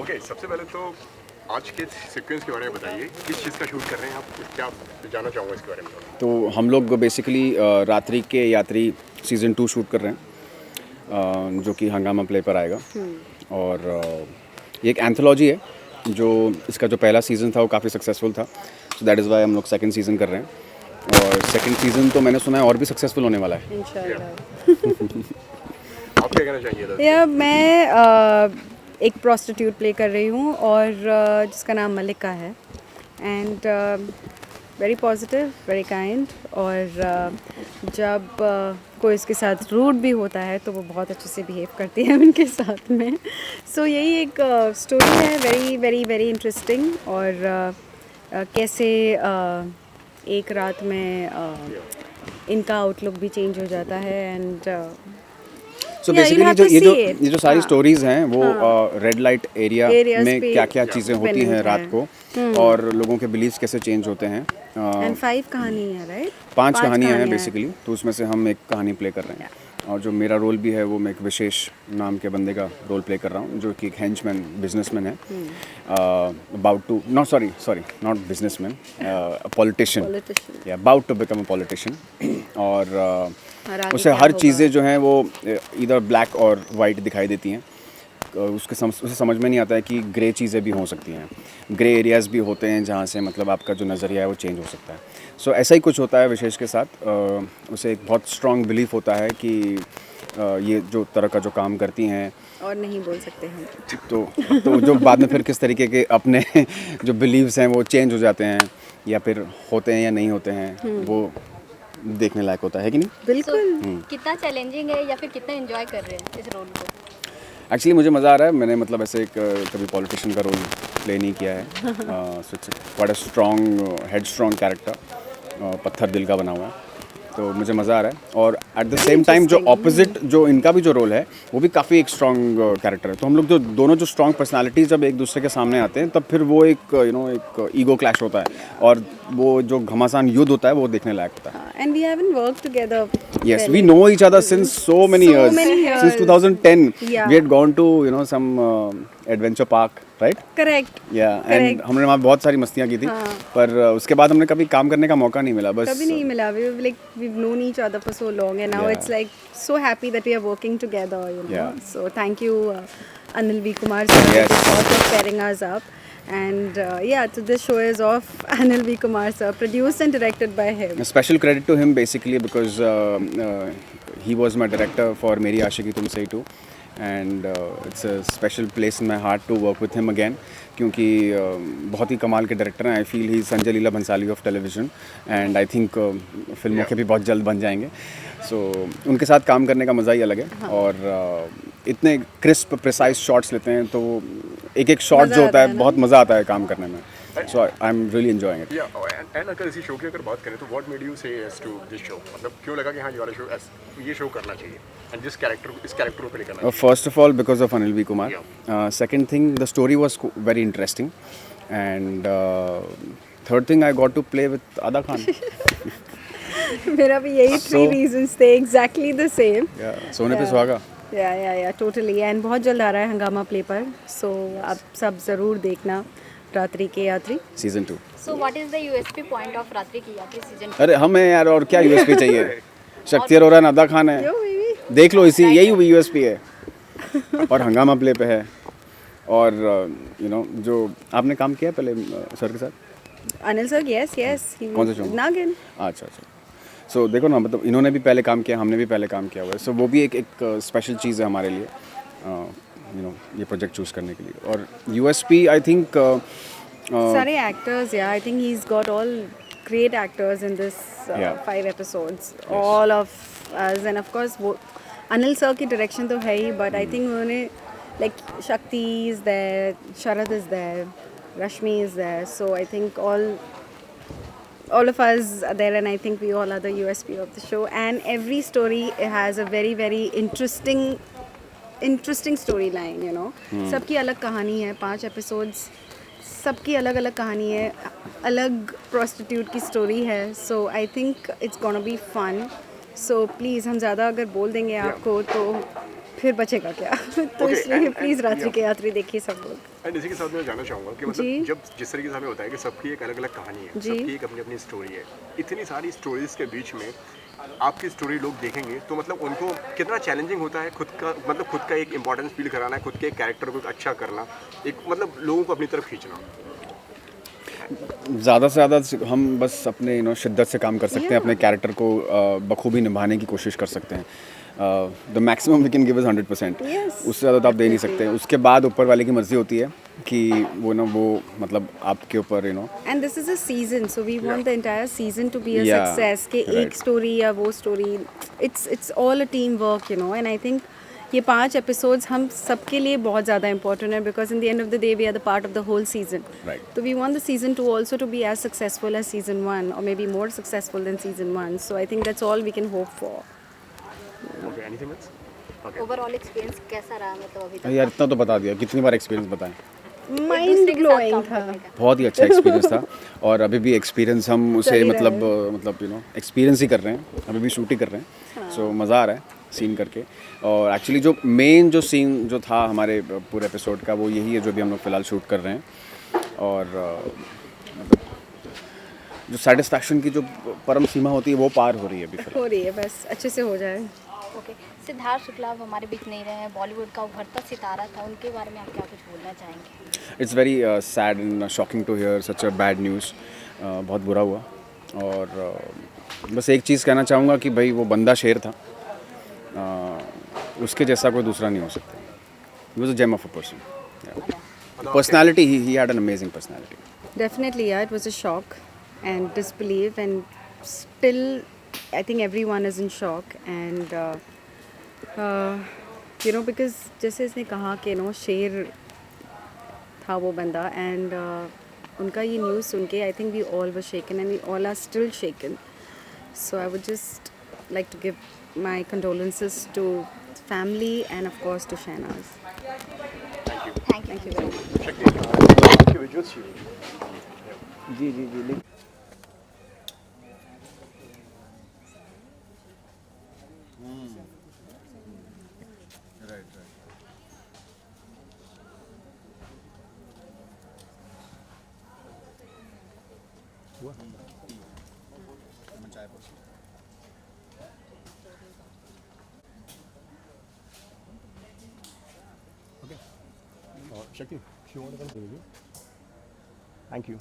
Okay, सबसे पहले तो आज के सीक्वेंस के बारे में बताइए, किस चीज़ का शूट कर रहे हैं आप? क्या जानना चाहूँगा इसके बारे में थोड़ा। तो हम लोग बेसिकली रात्रि के यात्री सीज़न 2 शूट कर रहे हैं, जो कि हंगामा प्ले पर आएगा। और ये एक एंथोलॉजी है। जो इसका जो पहला सीज़न था वो काफ़ी सक्सेसफुल था, सो दैट इज़ वाई हम लोग सेकंड सीज़न कर रहे हैं। और सेकंड सीज़न तो मैंने सुना है और भी सक्सेसफुल होने वाला है। इंशाल्लाह। आप क्या कहना चाहिए था? या मैं एक प्रोस्टिट्यूट प्ले कर रही हूँ और जिसका नाम मलिका है and very positive, very kind. और जब कोई इसके साथ रूड भी होता है तो वो बहुत अच्छे से बिहेव करती है उनके साथ में। सो यही एक स्टोरी है, वेरी वेरी वेरी इंटरेस्टिंग। और कैसे एक रात में इनका आउटलुक भी चेंज हो जाता है and so Yeah, you'll basically have जो to ये जो see it. ये जो सारी हाँ। स्टोरीज हैं वो रेड लाइट एरिया Areas में पे क्या क्या चीज़ें होती dependent हैं रात है। को, और लोगों के बिलीव्स कैसे चेंज होते हैं। एंड 5 कहानी है, राइट? 5 कहानियाँ हैं बेसिकली, तो उसमें से हम एक कहानी प्ले कर रहे हैं। और जो मेरा रोल भी है वो मैं एक विशेष नाम के बंदे का रोल प्ले कर रहा हूँ, जो कि एक हेंचमैन बिजनेसमैन है, about to not not businessman, politician, Politician। या about to become a politician. और आगे उसे क्या हर होगा? चीज़ें जो हैं वो इधर ब्लैक और वाइट दिखाई देती हैं। उसे समझ में नहीं आता है कि ग्रे चीज़ें भी हो सकती हैं, ग्रे एरियाज़ भी होते हैं जहाँ से मतलब आपका जो नज़रिया है वो चेंज हो सकता है। सो ऐसा ही कुछ होता है विशेष के साथ। उसे एक बहुत स्ट्रॉन्ग बिलीफ होता है कि ये जो तरह का जो काम करती हैं, और नहीं बोल सकते हम। तो जो बाद में फिर किस तरीके के अपने जो बिलीव्स हैं वो चेंज हो जाते हैं, या फिर होते हैं या नहीं होते हैं, वो देखने लायक होता है कि नहीं। बिल्कुल। कितना चैलेंजिंग है या फिर कितना एंजॉय कर रहे हैं इस रोल को? एक्चुअली मुझे मज़ा आ रहा है। मैंने मतलब ऐसे एक कभी पॉलिटिशियन का रोल प्ले नहीं किया है। So it's quite a strong head strong character, पत्थर दिल का बना हुआ है, तो मुझे मज़ा आ रहा है। और एट द सेम टाइम जो ऑपोजिट जो इनका भी जो रोल है वो भी काफ़ी एक स्ट्रॉन्ग कैरेक्टर है। तो हम लोग जो दोनों जो स्ट्रॉन्ग पर्सनालिटीज़ जब एक दूसरे के सामने आते हैं तब फिर वो एक एक ईगो क्लैश होता है, और वो जो घमासान युद्ध होता है वो देखने लायक होता है। And we haven't worked together. Yes, we know each other since so many years. Since 2010, Yeah. we had gone to some adventure park, right? Correct. Yeah, and हमने वहाँ बहुत सारी मस्तियाँ की थी, पर उसके बाद हमने कभी काम करने का मौका नहीं मिला। बस कभी नहीं मिला। we've known each other for so long and now Yeah. it's like so happy that we are working together, Yeah. So thank you Anil V. Kumar sir Yes. for pairing us up. And so this show is of Anil V. Kumar sir, produced and directed by him. a special credit to him basically because he was my director for Meri Aashiki Tumse Hi too, and it's a special place in my heart to work with him again, क्योंकि बहुत ही कमाल के director हैं। I feel he Sanjay Leela Bhansali of television, and I think फिल्मों के भी बहुत जल्द बन जाएंगे। सो उनके साथ काम करने का मज़ा ही अलग है। और इतने क्रिस्प प्रिसाइज शॉट्स लेते हैं, तो एक एक शॉट जो होता है बहुत मज़ा आता है काम करने में। So I am really enjoying it. And अगर इसी शो की अगर बात करें तो what made you say yes to this show? मतलब क्यों लगा कि हाँ ये शो करना चाहिए एंड इस कैरेक्टर को प्ले करना चाहिए? First of all, because of Anil V. Kumar. Second thing, the story was very interesting. And third thing, I got to play with Ada Khan. मेरा भी यही 3 So- reasons थे, exactly the same. सोने पे सुहागा। या टोटली। एंड बहुत जल्द आ रहा है हंगामा प्ले पर, सो आप सब ज़रूर देखना रात्रि के यात्री। Season 2। So what is the USP point of रात्रि की यात्री सीजन? अरे हमें यार और क्या यूएसपी चाहिए? शक्ति अरोरा, अदा खान है, यो बेबी। देख लो, इसी यही यूएसपी है। और हंगामा प्ले पे है। और जो आपने काम किया पहले सर के साथ? अनिल सर, यस कौन सा show? नागिन। अच्छा। सो देखो ना, मतलब इन्होंने भी पहले काम किया, हमने भी पहले काम किया हुआ है। सो वो भी एक स्पेशल चीज़ है हमारे लिए, ये प्रोजेक्ट चूज़ करने के लिए। और यूएसपी आई थिंक सारे actors, I think he is got all great actors in this 5 episodes, all of us. And of course वो अनिल सर की डायरेक्शन तो है ही, बट आई थिंक उन्होंने like Shakti is there, Sharad is there, Rashmi is there, so I think all of us are there, and I think we all are the USP of the show. And every story has a very very interesting storyline, सबकी अलग कहानी है। 5 episodes, सबकी अलग अलग कहानी है, अलग प्रोस्टिट्यूट की स्टोरी है। So I think it's gonna be fun. So please, हम ज़्यादा अगर बोल देंगे आपको तो फिर बचेगा क्या तो Okay, इसलिए and- प्लीज़ रात्रि yeah. के यात्री देखिए सब लोग। एंड इसी के साथ मैं जानना चाहूँगा कि जी। मतलब जब जिस तरीके से हमें होता है कि सबकी एक अलग अलग कहानी है, जी। सबकी एक अपनी अपनी स्टोरी है, इतनी सारी स्टोरीज के बीच में आपकी स्टोरी लोग देखेंगे तो मतलब उनको कितना चैलेंजिंग होता है खुद का, मतलब खुद का एक इंपॉर्टेंस फील कराना, खुद के एक कैरेक्टर को एक अच्छा करना, एक मतलब लोगों को अपनी तरफ खींचना। ज़्यादा से ज़्यादा हम बस अपने शिद्दत से काम कर सकते हैं, अपने कैरेक्टर को बखूबी निभाने की कोशिश कर सकते हैं। The maximum we can give is 100%। Yes, उससे ज़्यादा तो आप दे नहीं सकते। उसके बाद ऊपर वाले की मर्ज़ी होती है कि वो मतलब आपके ऊपर and this is a season so we want the entire season to be a Yeah, success कि right. एक स्टोरी या वो story it's all a team work and I think ये 5 एपिसोड्स हम सबके लिए बहुत ज़्यादा इंपॉर्टेंट है because in the end of the day we are the part of the whole season. Right. तो we want the season 2 also to be as successful as season 1 or maybe more successful than season 1, so I think that's all we can hope for. Okay, anything else? Okay, overall experience कैसा रहा मतलब अभी तक? यार इतना तो बता दिया, कितनी बार एक्सपीरियंस बताएं। माइंड ब्लोइंग था। बहुत ही अच्छा एक्सपीरियंस था और अभी भी एक्सपीरियंस हम उसे चल ही मतलब एक्सपीरियंस ही कर रहे हैं, अभी भी शूट ही कर रहे हैं। सो मज़ा आ रहा है सीन करके। और एक्चुअली जो मेन जो सीन जो था हमारे पूरे एपिसोड का वो यही है जो भी हम लोग फ़िलहाल शूट कर रहे हैं। और मतलब जो सेटिस्फैक्शन की जो परम सीमा होती है वो पार हो रही है अभी फ़िलहाल। हो रही है, बस अच्छे से हो जाए। ओके, सिद्धार्थ शुक्ला अब हमारे बीच नहीं रहे हैं, बॉलीवुड का उभरता सितारा था, उनके बारे में आप क्या कुछ बोलना चाहेंगे? It's very sad and shocking to hear such a bad news. बहुत बुरा हुआ। और बस एक चीज़ कहना चाहूँगा कि भाई वो बंदा शेर था। उसके जैसा कोई दूसरा नहीं हो सकता। He was a gem of a person. Personality, he had an amazing personality. Definitely, yeah, it was a shock and disbelief, and still, I think everyone is in shock. And because जैसे इसने कहा कि शेर था वो बंदा, and उनका ये न्यूज़ सुन के I think we all were shaken and we all are still shaken. So I would just like to give my condolences to family and of course to Shahnaz. Thank you very much. शक्ति, आपके visuals चाहिए। जी जी जी। शक्ति, thank you.